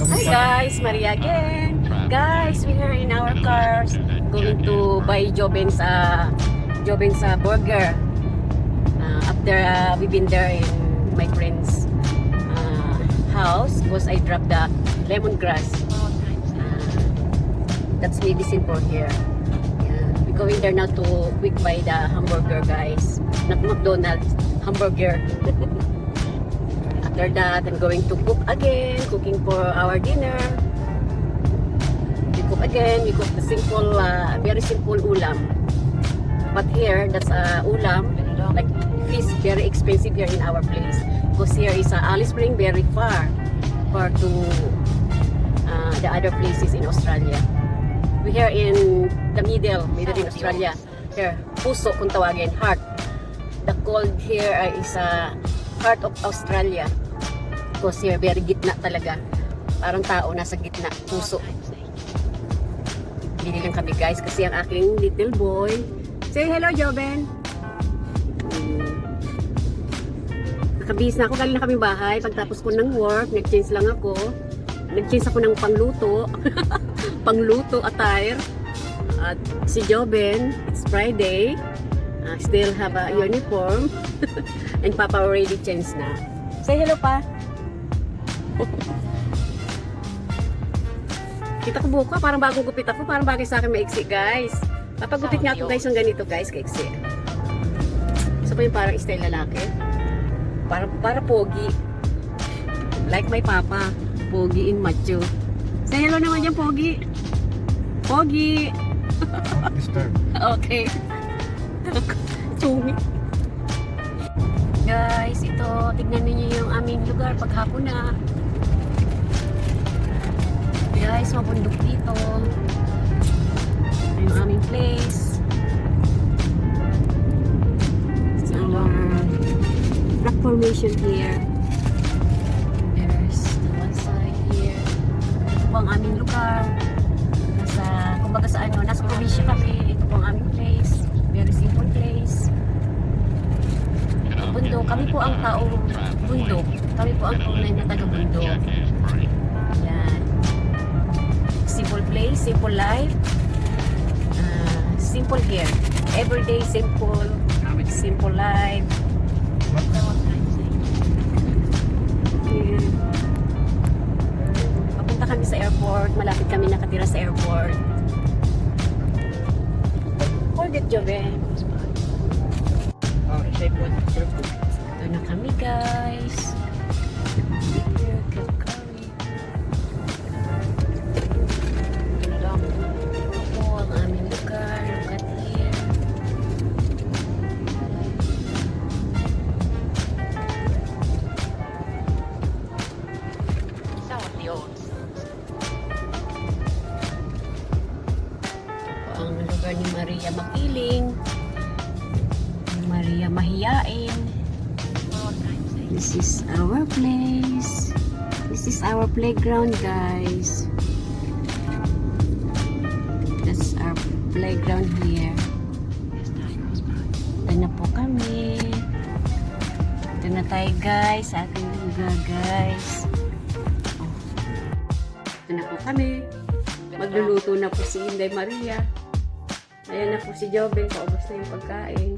Hi guys, Maria again. Guys, we are in our cars going to buy Joben's burger. After we've been there in my friend's house because I dropped the lemongrass. That's medicine for here. We're going there now to quick buy the hamburger, guys. Not McDonald's, hamburger. After that, I'm going to cook again, cooking for our dinner. We cook again, we cook the simple, very simple ulam. But here, that's ulam, like fish, very expensive here in our place. Because here is Alice Spring, very far to the other places in Australia. We here in the middle in Australia. Here, puso kung tawagin, heart. The cold here is heart of Australia. Because here, very gitna talaga. Parang tao nasa gitna, puso. Bili lang kami guys kasi ang aking little boy. Say hello, Joben. Nakabihis na ako, galing na kami bahay. Pagtapos ko ng work, nag-change lang ako. Nag-change ako ng pangluto. Pangluto attire. At si Joben, it's Friday. Still have a uniform. And Papa already changed na. Say hello pa. Kita ko buka, parang bagong gupit ako, parang bagay sa akin maiksi guys. Papagupit nga ako guys ng ganito guys, kaiksi. So pa yung parang style lalaki. Para pogi. Like my papa, pogi in macho. Say hello naman dyan, pogi. Pogi. Okay. Chumi. Guys, ito, tignan niyo yung aming lugar paghapon na. Guys, mabundok dito. Ito yung aming place. It's our rock formation here. There's the one side here. Ito po ang aming lugar. Kumbaga sa nasa probinsya kami. Ito po ang aming place. Very simple place. Bundok. Kami po ang taong bundok. Kami po ang tunay na taga-bundok. Yan. Simple place, simple life. Simple here. Everyday simple. Simple life. Yan. Papunta kami sa airport. Malapit kami nakatira sa airport. Forget Joven. Ito na kami guys. Here, Calgary. Ito po ang aming lugar. Look at here. Ito po ang lugar ni Maria Makiling. Maria Mahiyain. This is our place. This is our playground, guys. That's our playground here. Ito na po kami. Ito na tayo, guys. Sa ating lugar, guys. Oh. Ito na po kami. Magluluto na po si Inday Maria. Ayan na po si Joben. Paubos na yung pagkain.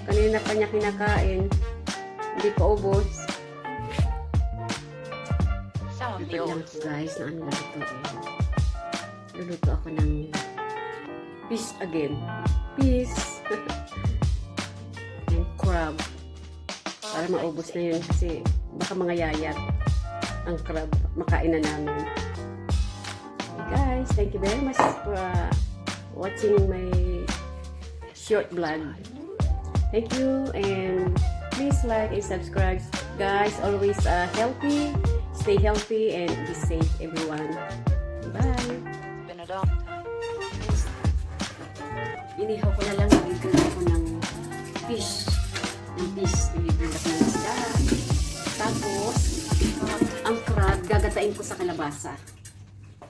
Kanina pa niya kinakain. Hindi pa ubos. Ito lang po guys na ano lulutuin. Luluto ako ng fish again. Fish. And crab. Para maubos na yun kasi baka mga yayat ang crab. Makain na namin. Okay guys, thank you very much for watching my short vlog. Thank you and please like and subscribe. Guys, always healthy, stay healthy and be safe everyone. Bye. Inihaw ko na lang, nagigil ako ng fish. Nagigil ako ng isda. Tapos, ang crab, gagatain ko sa kalabasa.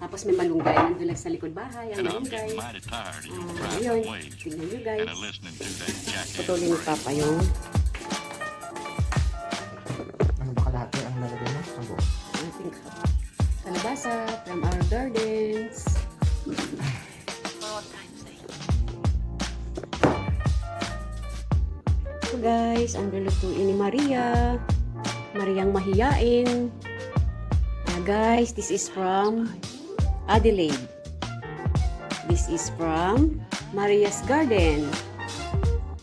Tapos may malunggay, nandun lang sa likod bahay, ang malunggay. Ayun, tingnan nyo guys. Putulin ni Papa yung Ano ba kalahati ang lalagay mo? Ang buo? I think kalabasa from our gardens. So guys, ang lulutuin ni Maria. Mariang mahiyain. Guys, this is from Adelaide. This is from Maria's garden.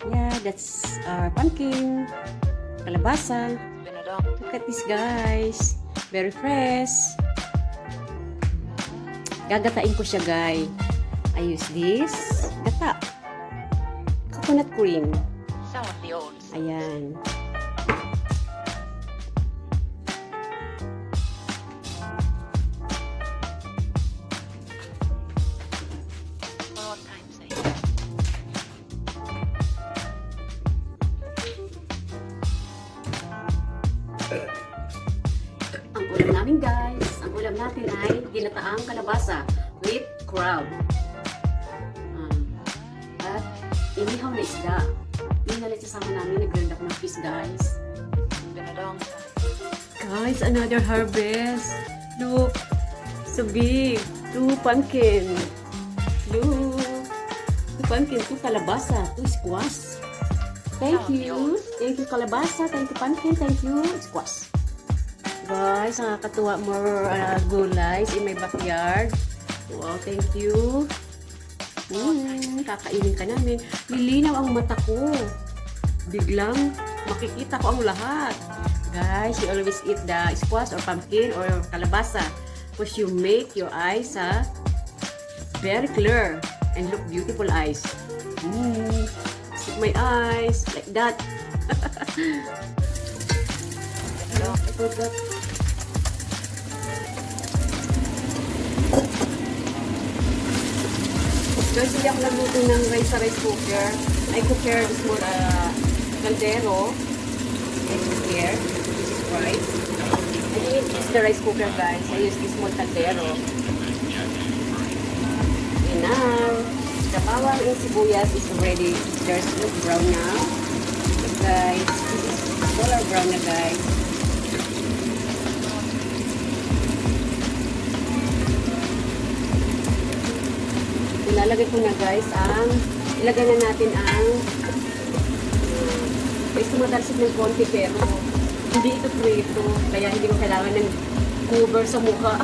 Yeah, that's our pumpkin. Kalabasa. Look at this guys. Very fresh. Gagatain ko siya guys. I use this. Gata. Coconut cream. Ayan. Ang ulam namin guys, ang ulam natin ay ginataang kalabasa with crab. At inihaw na isda. Yung nalitsasama namin, nag-grind ako ng fish guys. Guys, another harvest. Look, so big. 2 pumpkin. Look. 2 pumpkin, 2 kalabasa, 2 squash. Thank you. Thank you kalabasa, thank you pumpkin, thank you squash. Guys, nakakatuwa more gulays in my backyard. Wow, thank you. Kakainin ka namin. Lilinaw ang mata ko. Biglang makikita ko ang lahat. Guys, you always eat the squash or pumpkin or kalabasa because you make your eyes very clear and look beautiful eyes. See my eyes like that. I forgot. Guys, hindi ako nagluto ng rice sa rice cooker. I prepare this small caldero. I prepare. This is rice. I didn't use the rice cooker, guys. I use this small caldero. And now, the bawang and sibuyas is already, there's brown now. So guys, this is color brown na guys. Ilalagay ko na guys ilagay na natin ang guys, tumatalsik ng konti pero hindi ito prito kaya hindi ko kailangan ng cover sa mukha.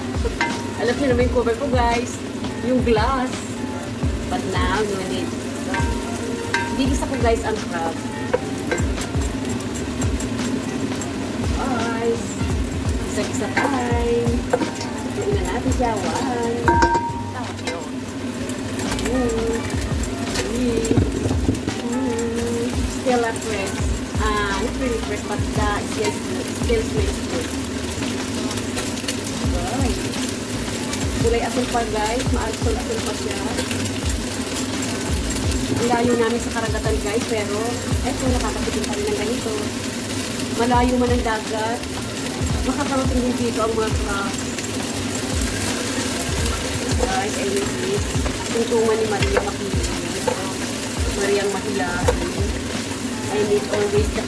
Alam niyo naman yung cover ko guys, yung glass, but now you need gigisa ko guys ang crab guys, isa-isa time tingnan na natin siya. Still not fresh. Not really fresh, but still smells good. Right. Kulay asul pa guys. Maasul-asul pa siya. Ang layo namin sa karagatan guys, pero eto, nakakatikin kami ng ganito. Malayo man ang dagat. Makakarating din dito ang mga crabs. Guys, I need this. Tuntungan ni Maria makinig. Mariang mahilain. I need always the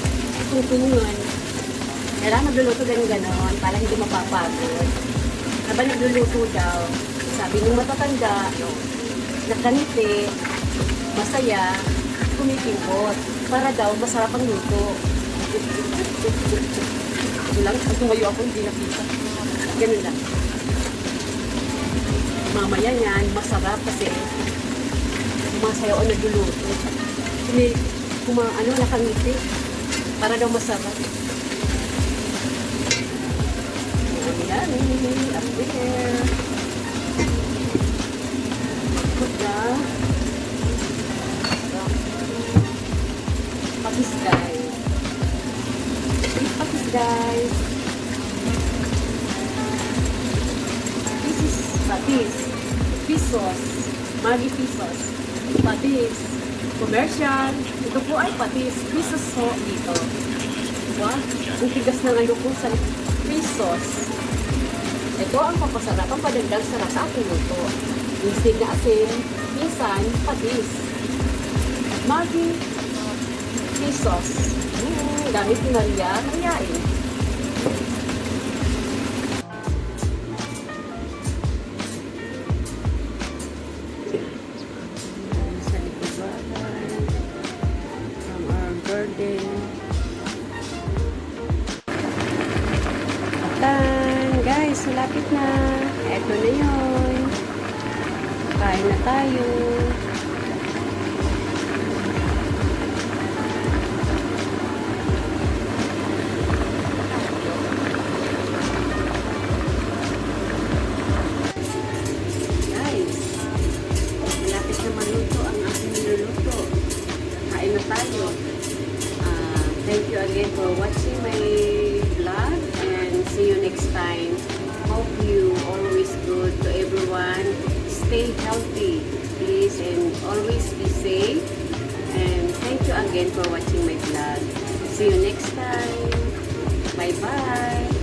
tuntungan. Kailangan magluluto ganun-ganon para hindi mapapagod. Habang nagluluto daw, sabi ng matatanda, na kanite, masaya, kumikimbot. Para daw masarap ang luto. Ito lang, at tumayo ako, hindi nakita. Ganun lang. Mamaya yan, masarap kasi sumasayaw ang nagluluto. Nakangiti. Para daw masarap. Ayan, up there. Put the patis guys. Patis guys. This is patis. Pisos. Maggi pisos. Patis. Commercial. Ito po ay patis. Pisos ho dito. Diba? Ang tigas ng ano po sa pisos. Ito ang papasarap. Ang padagdag sarap sa ating luto. Instead na asin, minsan, patis. Maggi pisos. Gamit ni Maria, nangyari. guys, malapit na. Eto na yun. Kain na tayo. Guys, malapit na maluto ang aking niluluto. Kain na tayo. Thank you again for watching my vlog and see you next time. Hope you always good to everyone. Stay healthy, please, and always be safe. And thank you again for watching my vlog. See you next time. Bye-bye.